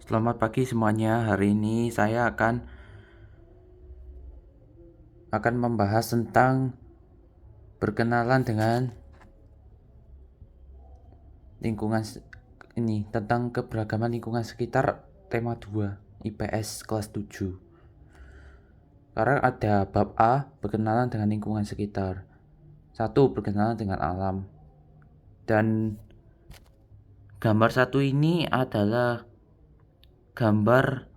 Selamat pagi semuanya. Hari ini saya akan membahas tentang berkenalan dengan lingkungan tentang keberagaman lingkungan sekitar tema 2 IPS kelas 7. Sekarang ada bab A, berkenalan dengan lingkungan sekitar. 1. Berkenalan dengan alam. Dan gambar 1 ini adalah gambar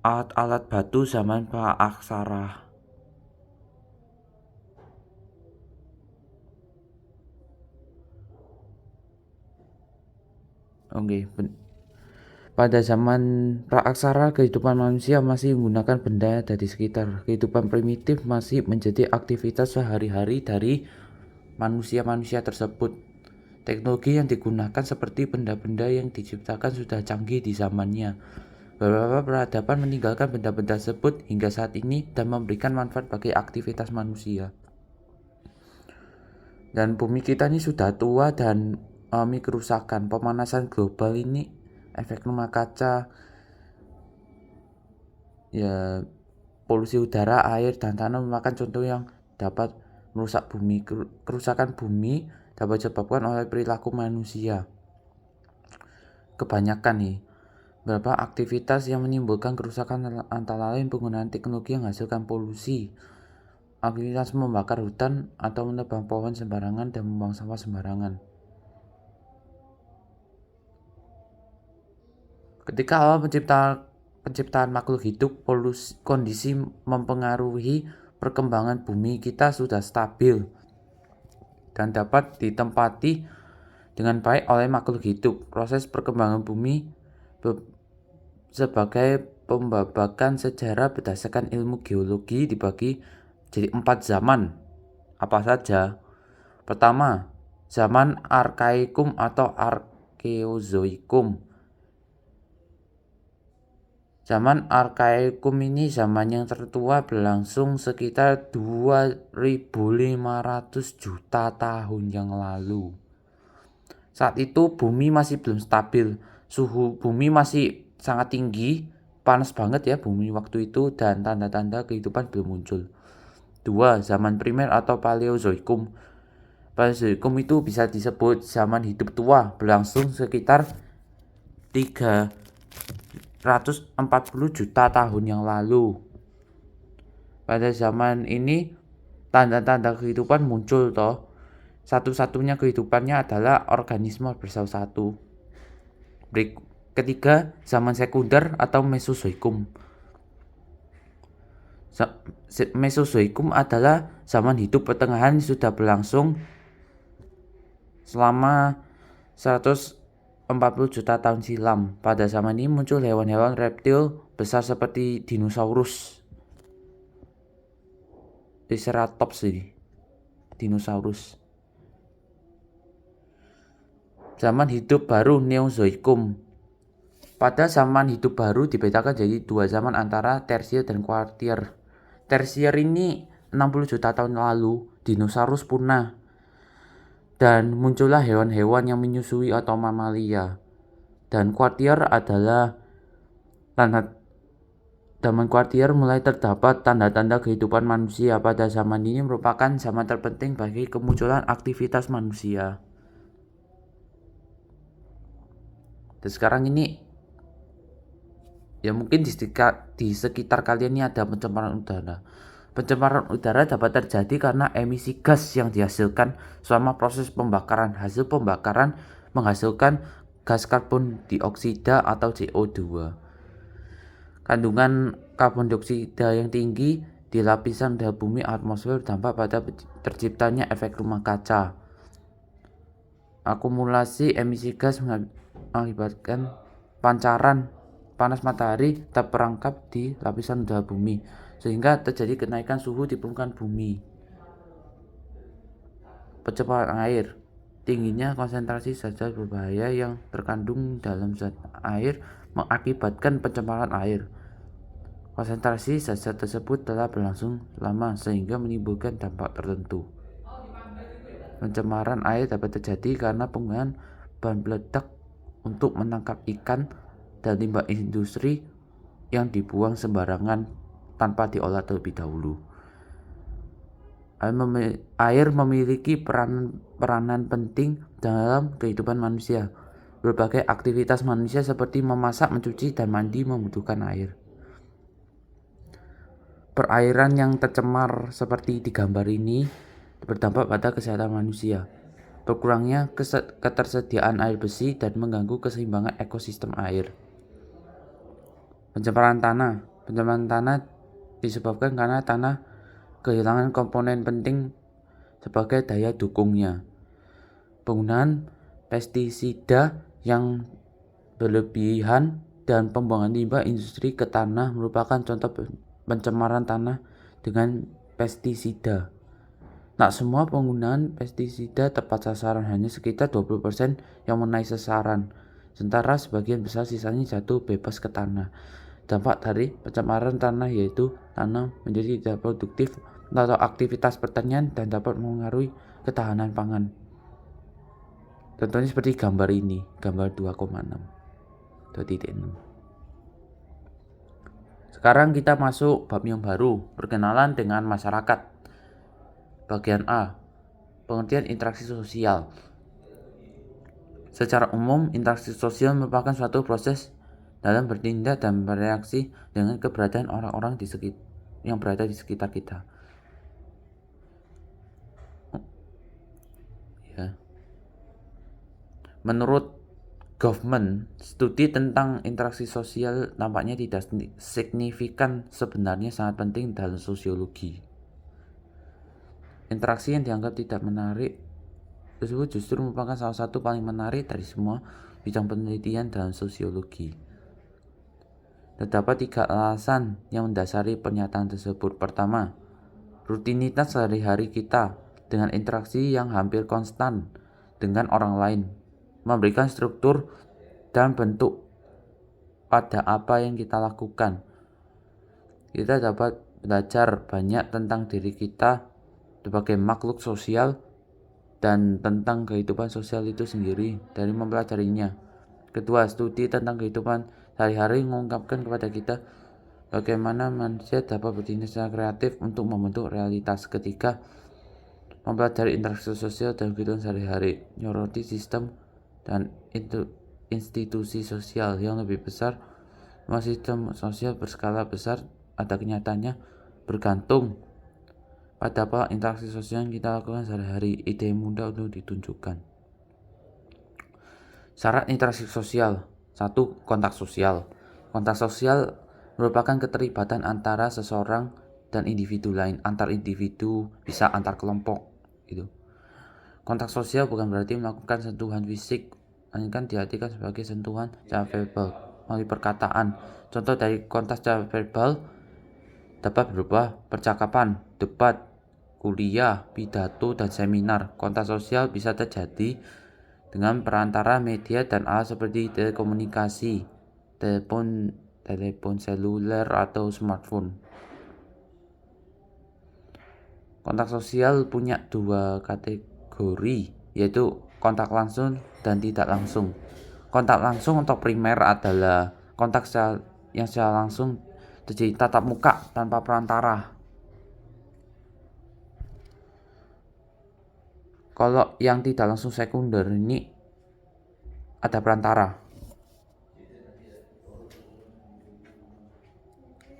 alat-alat batu zaman pra-aksara. Pada zaman praaksara, kehidupan manusia masih menggunakan benda dari sekitar. Kehidupan primitif masih menjadi aktivitas sehari-hari dari manusia-manusia tersebut. Teknologi yang digunakan seperti benda-benda yang diciptakan sudah canggih di zamannya. Beberapa peradaban meninggalkan benda-benda tersebut hingga saat ini dan memberikan manfaat bagi aktivitas manusia. Dan bumi kita ini sudah tua dan kerusakan. Pemanasan global ini, efek rumah kaca, ya, polusi udara, air, dan tanah merupakan contoh yang dapat merusak bumi. Kerusakan bumi dapat disebabkan oleh perilaku manusia. Kebanyakan nih, beberapa aktivitas yang menimbulkan kerusakan antara lain penggunaan teknologi yang menghasilkan polusi, aktivitas membakar hutan atau menebang pohon sembarangan dan membuang sampah sembarangan. Ketika awal penciptaan makhluk hidup, kondisi mempengaruhi perkembangan bumi kita sudah stabil dan dapat ditempati dengan baik oleh makhluk hidup. Proses perkembangan bumi sebagai pembabakan sejarah berdasarkan ilmu geologi dibagi jadi 4 zaman. Apa saja? Pertama, zaman Arkaikum atau Arkeozoikum. Zaman Arkaikum ini zaman yang tertua, berlangsung sekitar 2500 juta tahun yang lalu. Saat itu bumi masih belum stabil, suhu bumi masih sangat tinggi, panas banget ya bumi waktu itu, dan tanda-tanda kehidupan belum muncul. 2. Zaman primer atau Paleozoikum. Paleozoikum itu bisa disebut zaman hidup tua, berlangsung sekitar 340 juta tahun yang lalu. Pada zaman ini tanda-tanda kehidupan muncul toh. Satu-satunya kehidupannya adalah organisme bersatu. Ketiga, zaman sekunder atau Mesozoikum. Mesozoikum adalah zaman hidup pertengahan yang sudah berlangsung selama 140 juta tahun silam. Pada zaman ini muncul hewan-hewan reptil besar seperti dinosaurus, Triceratops ini, dinosaurus. Zaman hidup baru Neozoikum. Pada zaman hidup baru dibedakan jadi 2 zaman antara Tersier dan Kuartier. Tersier ini 60 juta tahun lalu, dinosaurus punah dan muncullah hewan-hewan yang menyusui atau mamalia. Dan Kuartier adalah zaman Kuartier mulai terdapat tanda-tanda kehidupan manusia. Pada zaman ini merupakan zaman terpenting bagi kemunculan aktivitas manusia. Dan sekarang ini ya mungkin di sekitar kalian ini ada pencemaran udara. Pencemaran udara dapat terjadi karena emisi gas yang dihasilkan selama proses pembakaran. Hasil pembakaran menghasilkan gas karbon dioksida atau CO2. Kandungan karbon dioksida yang tinggi di lapisan udara bumi atmosfer berdampak pada terciptanya efek rumah kaca. Akumulasi emisi gas mengakibatkan pancaran panas matahari terperangkap di lapisan udara bumi, sehingga terjadi kenaikan suhu di permukaan bumi. Pencemaran air. Tingginya konsentrasi zat-zat berbahaya yang terkandung dalam zat air mengakibatkan pencemaran air. Konsentrasi zat-zat tersebut telah berlangsung lama sehingga menimbulkan dampak tertentu. Pencemaran air dapat terjadi karena penggunaan bahan peledak untuk menangkap ikan dan limbah industri yang dibuang sembarangan tanpa diolah terlebih dahulu. Air memiliki peranan penting dalam kehidupan manusia. Berbagai aktivitas manusia seperti memasak, mencuci, dan mandi membutuhkan air. Perairan yang tercemar seperti di gambar ini berdampak pada kesehatan manusia. Berkurangnya ketersediaan air bersih dan mengganggu keseimbangan ekosistem air. Pencemaran tanah disebabkan karena tanah kehilangan komponen penting sebagai daya dukungnya. Penggunaan pestisida yang berlebihan dan pembuangan limbah industri ke tanah merupakan contoh pencemaran tanah dengan pestisida. Tak semua penggunaan pestisida tepat sasaran, hanya sekitar 20% yang menaik sasaran, sementara sebagian besar sisanya jatuh bebas ke tanah. Dampak dari pencemaran tanah yaitu tanah menjadi tidak produktif atau aktivitas pertanian dan dapat mempengaruhi ketahanan pangan. Contohnya seperti gambar ini, gambar 2,6. Sekarang kita masuk bab yang baru, perkenalan dengan masyarakat. Bagian A, pengertian interaksi sosial. Secara umum, interaksi sosial merupakan suatu proses dalam bertindak dan bereaksi dengan keberadaan orang-orang yang berada di sekitar kita. Menurut Goffman, studi tentang interaksi sosial nampaknya tidak signifikan, sebenarnya sangat penting dalam sosiologi. Interaksi yang dianggap tidak menarik tersebut justru merupakan salah satu paling menarik dari semua bidang penelitian dalam sosiologi. Terdapat 3 alasan yang mendasari pernyataan tersebut. Pertama, rutinitas sehari-hari kita dengan interaksi yang hampir konstan dengan orang lain memberikan struktur dan bentuk pada apa yang kita lakukan. Kita dapat belajar banyak tentang diri kita sebagai makhluk sosial dan tentang kehidupan sosial itu sendiri dari mempelajarinya. Kedua, studi tentang kehidupan sehari-hari mengungkapkan kepada kita bagaimana manusia dapat bertindak secara kreatif untuk membentuk realitas. Ketiga, mempelajari interaksi sosial dan kehidupan sehari-hari, nyoroti sistem dan institusi sosial yang lebih besar. Sistem sosial berskala besar ada kenyataannya bergantung pada apa interaksi sosial yang kita lakukan sehari-hari. Ide mudah untuk ditunjukkan. Syarat interaksi sosial. 1. Kontak sosial. Kontak sosial merupakan keterlibatan antara seseorang dan individu lain, antar individu, bisa antar kelompok gitu. Kontak sosial bukan berarti melakukan sentuhan fisik, melainkan diartikan sebagai sentuhan secara verbal melalui perkataan. Contoh dari kontak secara verbal dapat berupa percakapan, debat, kuliah, pidato, dan seminar. Kontak sosial bisa terjadi dengan perantara media dan alat seperti telekomunikasi, telepon seluler, atau smartphone. Kontak sosial punya 2 kategori, yaitu kontak langsung dan tidak langsung. Kontak langsung atau primer adalah kontak yang secara langsung terjadi tatap muka tanpa perantara. Kalau yang tidak langsung sekunder ini ada perantara.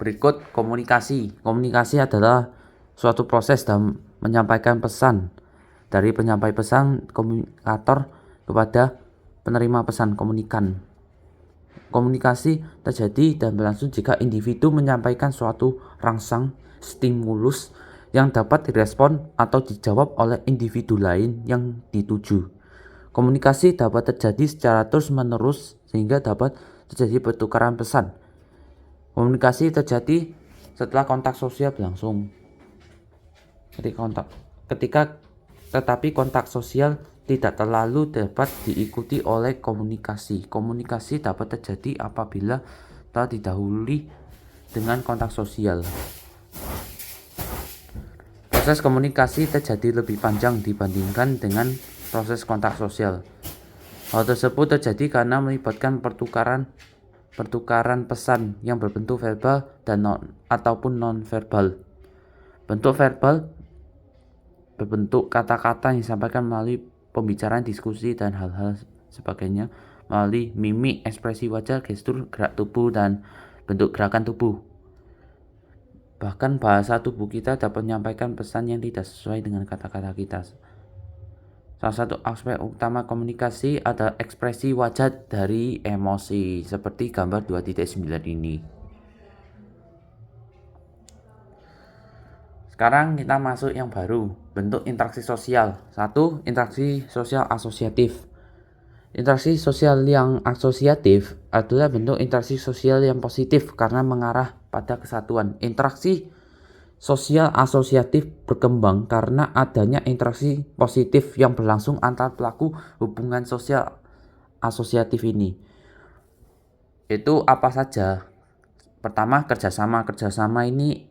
Berikut komunikasi. Komunikasi adalah suatu proses dalam menyampaikan pesan dari penyampai pesan komunikator kepada penerima pesan komunikan. Komunikasi terjadi dan berlangsung jika individu menyampaikan suatu rangsang stimulus yang dapat direspon atau dijawab oleh individu lain yang dituju. Komunikasi dapat terjadi secara terus-menerus sehingga dapat terjadi pertukaran pesan. Komunikasi terjadi setelah kontak sosial berlangsung. Tetapi kontak sosial tidak terlalu dapat diikuti oleh komunikasi. Komunikasi dapat terjadi apabila telah didahului dengan kontak sosial. Proses komunikasi terjadi lebih panjang dibandingkan dengan proses kontak sosial. Hal tersebut terjadi karena melibatkan pertukaran pertukaran pesan yang berbentuk verbal dan ataupun non-verbal. Bentuk verbal berbentuk kata-kata yang disampaikan melalui pembicaraan, diskusi, dan hal-hal sebagainya, melalui mimik, ekspresi wajah, gestur, gerak tubuh, dan bentuk gerakan tubuh. Bahkan bahasa tubuh kita dapat menyampaikan pesan yang tidak sesuai dengan kata-kata kita. Salah satu aspek utama komunikasi adalah ekspresi wajah dari emosi, seperti gambar 2.9 ini. Sekarang kita masuk yang baru, bentuk interaksi sosial. 1. Interaksi sosial asosiatif. Interaksi sosial yang asosiatif adalah bentuk interaksi sosial yang positif karena mengarah pada kesatuan. Interaksi sosial asosiatif berkembang karena adanya interaksi positif yang berlangsung antar pelaku hubungan sosial asosiatif ini. Itu apa saja? Pertama, kerjasama. Kerjasama ini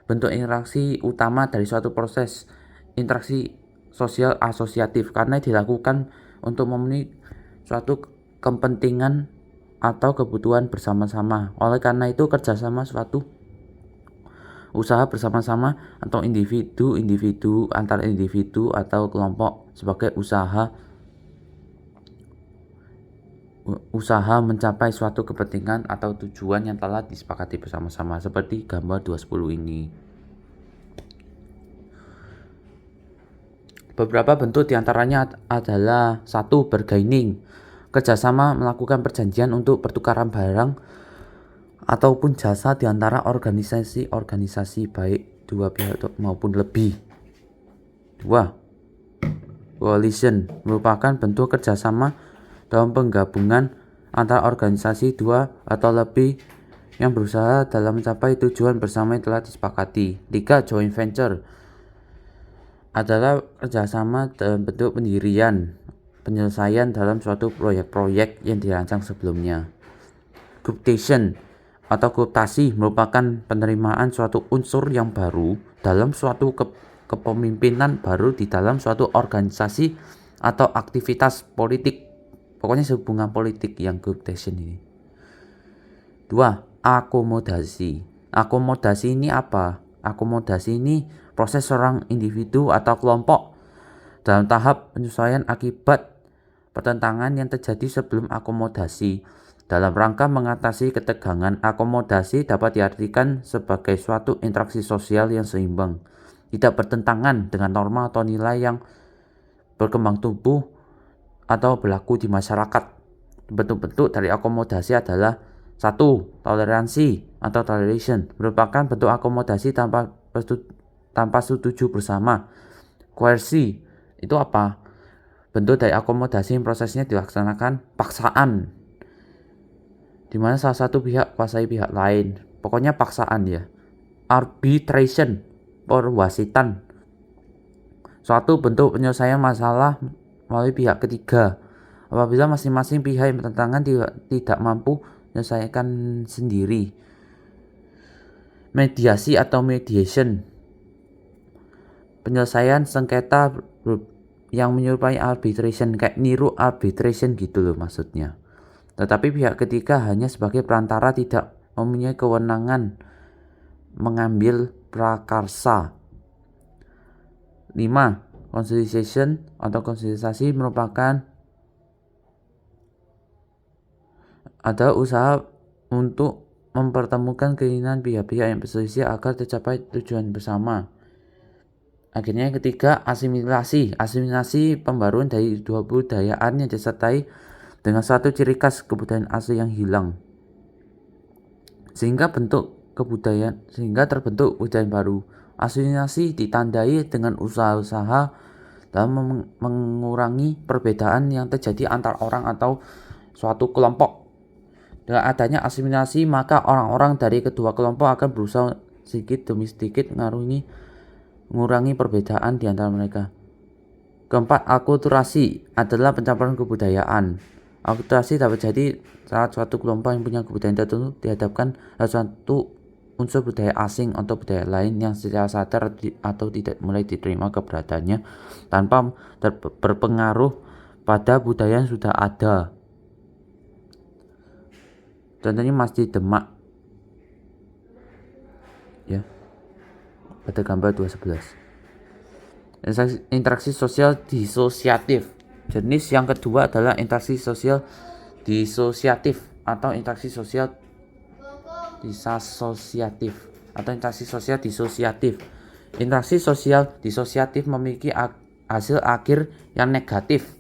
bentuk interaksi utama dari suatu proses interaksi sosial asosiatif karena dilakukan untuk memenuhi suatu kepentingan atau kebutuhan bersama-sama. Oleh karena itu, kerjasama suatu usaha bersama-sama atau individu antar individu atau kelompok sebagai usaha mencapai suatu kepentingan atau tujuan yang telah disepakati bersama-sama, seperti gambar 210 ini. Beberapa bentuk diantaranya adalah 1. Bargaining. Kerjasama melakukan perjanjian untuk pertukaran barang ataupun jasa di antara organisasi baik dua pihak maupun lebih. 2. Coalition merupakan bentuk kerjasama dalam penggabungan antara organisasi dua atau lebih yang berusaha dalam mencapai tujuan bersama yang telah disepakati. 3. Joint venture adalah kerjasama dalam bentuk penyelesaian dalam suatu proyek-proyek yang dirancang sebelumnya. Cooptation atau kooptasi merupakan penerimaan suatu unsur yang baru dalam suatu kepemimpinan baru di dalam suatu organisasi atau aktivitas politik. Pokoknya hubungan politik yang cooptation ini. 2. Akomodasi. Akomodasi ini apa? Akomodasi ini proses seorang individu atau kelompok dalam tahap penyesuaian akibat pertentangan yang terjadi sebelum akomodasi. Dalam rangka mengatasi ketegangan, akomodasi dapat diartikan sebagai suatu interaksi sosial yang seimbang, tidak bertentangan dengan norma atau nilai yang berkembang tumbuh atau berlaku di masyarakat. Bentuk-bentuk dari akomodasi adalah 1. Toleransi atau toleration merupakan bentuk akomodasi tanpa setuju bersama. Coercy itu apa? Bentuk dari akomodasi yang prosesnya dilaksanakan paksaan, di mana salah satu pihak kuasai pihak lain. Pokoknya paksaan ya. Arbitration, perwasitan, suatu bentuk penyelesaian masalah melalui pihak ketiga apabila masing-masing pihak yang bertentangan tidak mampu menyelesaikan sendiri. Mediasi atau mediation, penyelesaian sengketa yang menyerupai arbitration, kayak niru arbitration gitu loh maksudnya. Tetapi pihak ketiga hanya sebagai perantara, tidak mempunyai kewenangan mengambil prakarsa. 5. Conciliation atau konsilisasi merupakan ada usaha untuk mempertemukan keinginan pihak-pihak yang berselisih agar tercapai tujuan bersama. Akhirnya yang ketiga, asimilasi. Asimilasi pembaruan dari dua budayaan yang disertai dengan suatu ciri khas kebudayaan asli yang hilang, sehingga terbentuk budaya baru. Asimilasi ditandai dengan usaha-usaha dalam mengurangi perbedaan yang terjadi antar orang atau suatu kelompok. Dengan adanya asimilasi, maka orang-orang dari kedua kelompok akan berusaha sedikit demi sedikit mengurangi perbedaan di antara mereka. Keempat, akulturasi adalah pencampuran kebudayaan. Akulturasi dapat jadi saat suatu kelompok yang punya kebudayaan tertentu dihadapkan suatu unsur budaya asing atau budaya lain yang secara sadar atau tidak mulai diterima keberadaannya tanpa berpengaruh pada budaya yang sudah ada. Contohnya Masjid Demak ya, pada gambar 211. Interaksi sosial disosiatif. Jenis yang kedua adalah interaksi sosial disosiatif atau interaksi sosial disasosiatif atau interaksi sosial disosiatif. Interaksi sosial disosiatif memiliki hasil akhir yang negatif,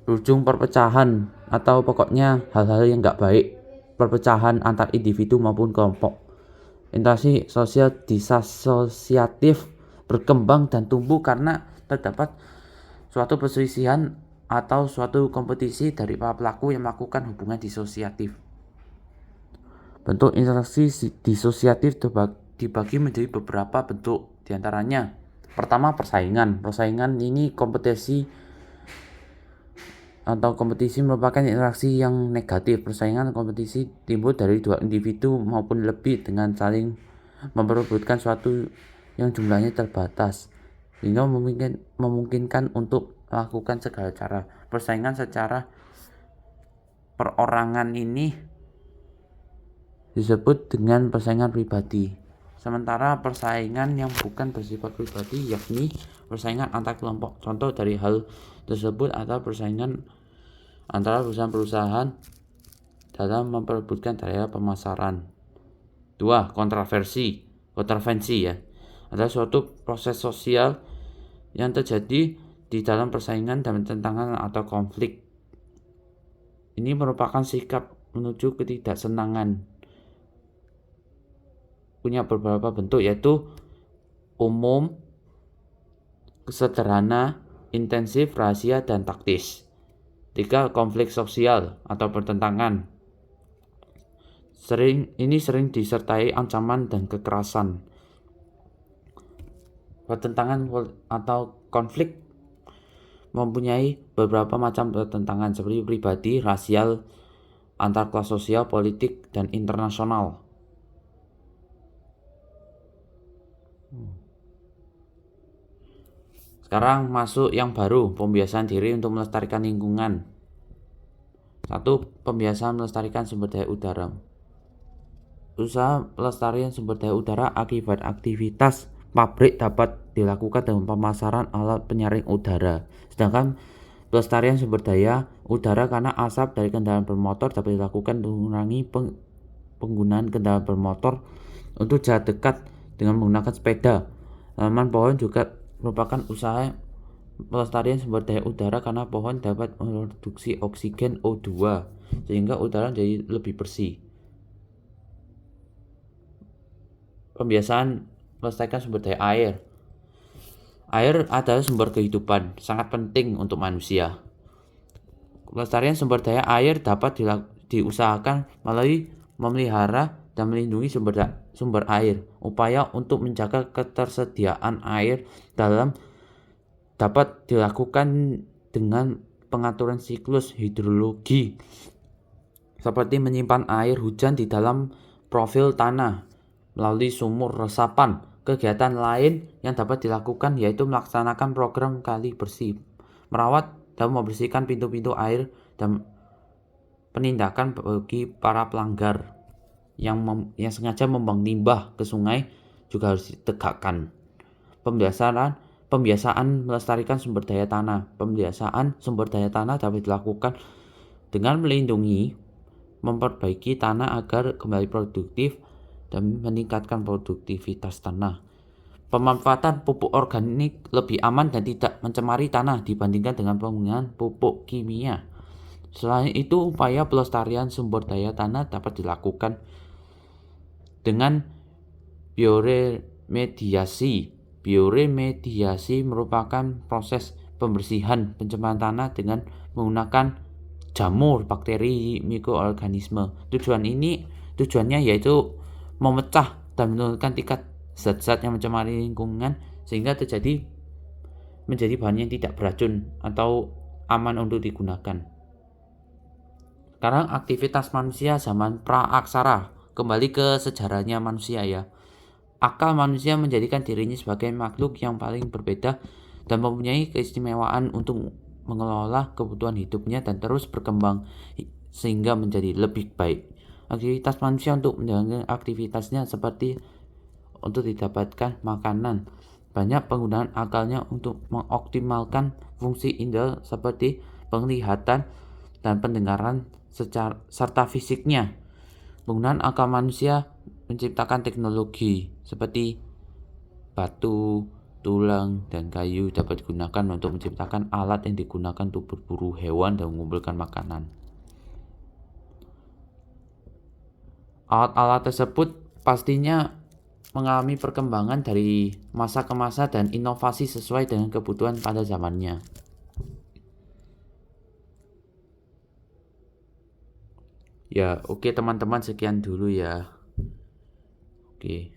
ujung perpecahan atau pokoknya hal-hal yang nggak baik, perpecahan antar individu maupun kelompok. Interaksi sosial disasosiatif berkembang dan tumbuh karena terdapat suatu perselisihan atau suatu kompetisi dari para pelaku yang melakukan hubungan disosiatif. Bentuk interaksi disosiatif dibagi menjadi beberapa bentuk, diantaranya pertama persaingan. Persaingan ini kompetisi merupakan interaksi yang negatif. Persaingan kompetisi timbul dari dua individu maupun lebih dengan saling memperebutkan suatu yang jumlahnya terbatas, sehingga memungkinkan untuk melakukan segala cara. Persaingan secara perorangan ini disebut dengan persaingan pribadi. Sementara persaingan yang bukan bersifat pribadi yakni persaingan antar kelompok. Contoh dari hal tersebut adalah persaingan antara perusahaan-perusahaan dalam memperebutkan daya pemasaran. 2. Kontravensi ya, adalah suatu proses sosial yang terjadi di dalam persaingan dan pertentangan atau konflik. Ini merupakan sikap menuju ketidaksenangan. Punya beberapa bentuk, yaitu umum, sederhana, intensif, rahasia, dan taktis. 3. Konflik sosial atau pertentangan. Ini sering disertai ancaman dan kekerasan. Pertentangan atau konflik mempunyai beberapa macam pertentangan seperti pribadi, rasial, antar kelas sosial, politik, dan internasional. Sekarang masuk yang baru, pembiasaan diri untuk melestarikan lingkungan. 1. Pembiasaan melestarikan sumber daya udara. Usaha pelestarian sumber daya udara akibat aktivitas pabrik dapat dilakukan dengan pemasaran alat penyaring udara. Sedangkan pelestarian sumber daya udara karena asap dari kendaraan bermotor dapat dilakukan untuk mengurangi penggunaan kendaraan bermotor untuk jarak dekat dengan menggunakan sepeda. Tanaman pohon juga merupakan usaha pelestarian sumber daya udara karena pohon dapat memproduksi oksigen O2 sehingga udara menjadi lebih bersih. Pembiasaan melestarikan sumber daya air. Air adalah sumber kehidupan, sangat penting untuk manusia. Pelestarian sumber daya air dapat diusahakan melalui memelihara dan melindungi sumber air. Upaya untuk menjaga ketersediaan air dapat dilakukan dengan pengaturan siklus hidrologi, seperti menyimpan air hujan di dalam profil tanah melalui sumur resapan. Kegiatan lain yang dapat dilakukan yaitu melaksanakan program kali bersih, merawat dan membersihkan pintu-pintu air, dan penindakan bagi para pelanggar yang sengaja membuang limbah ke sungai juga harus ditegakkan. Pembiasaan melestarikan sumber daya tanah. Pembiasaan sumber daya tanah dapat dilakukan dengan melindungi, memperbaiki tanah agar kembali produktif dan meningkatkan produktivitas tanah. Pemanfaatan pupuk organik lebih aman dan tidak mencemari tanah dibandingkan dengan penggunaan pupuk kimia. Selain itu, upaya pelestarian sumber daya tanah dapat dilakukan dengan bioremediasi. Bioremediasi merupakan proses pembersihan pencemaran tanah dengan menggunakan jamur bakteri mikroorganisme. Tujuannya yaitu memecah dan menurunkan tingkat zat-zat yang mencemari lingkungan sehingga menjadi bahan yang tidak beracun atau aman untuk digunakan. Sekarang aktivitas manusia zaman praaksara. Kembali ke sejarahnya manusia ya. Akal manusia menjadikan dirinya sebagai makhluk yang paling berbeda dan mempunyai keistimewaan untuk mengelola kebutuhan hidupnya dan terus berkembang sehingga menjadi lebih baik. aktivitas manusia untuk menjalankan aktivitasnya seperti untuk didapatkan makanan. Banyak penggunaan akalnya untuk mengoptimalkan fungsi indera seperti penglihatan dan pendengaran serta fisiknya. Penggunaan akal manusia menciptakan teknologi seperti batu, tulang, dan kayu dapat digunakan untuk menciptakan alat yang digunakan untuk berburu hewan dan mengumpulkan makanan. Alat-alat tersebut pastinya mengalami perkembangan dari masa ke masa dan inovasi sesuai dengan kebutuhan pada zamannya. Ya, oke teman-teman, sekian dulu ya. Oke.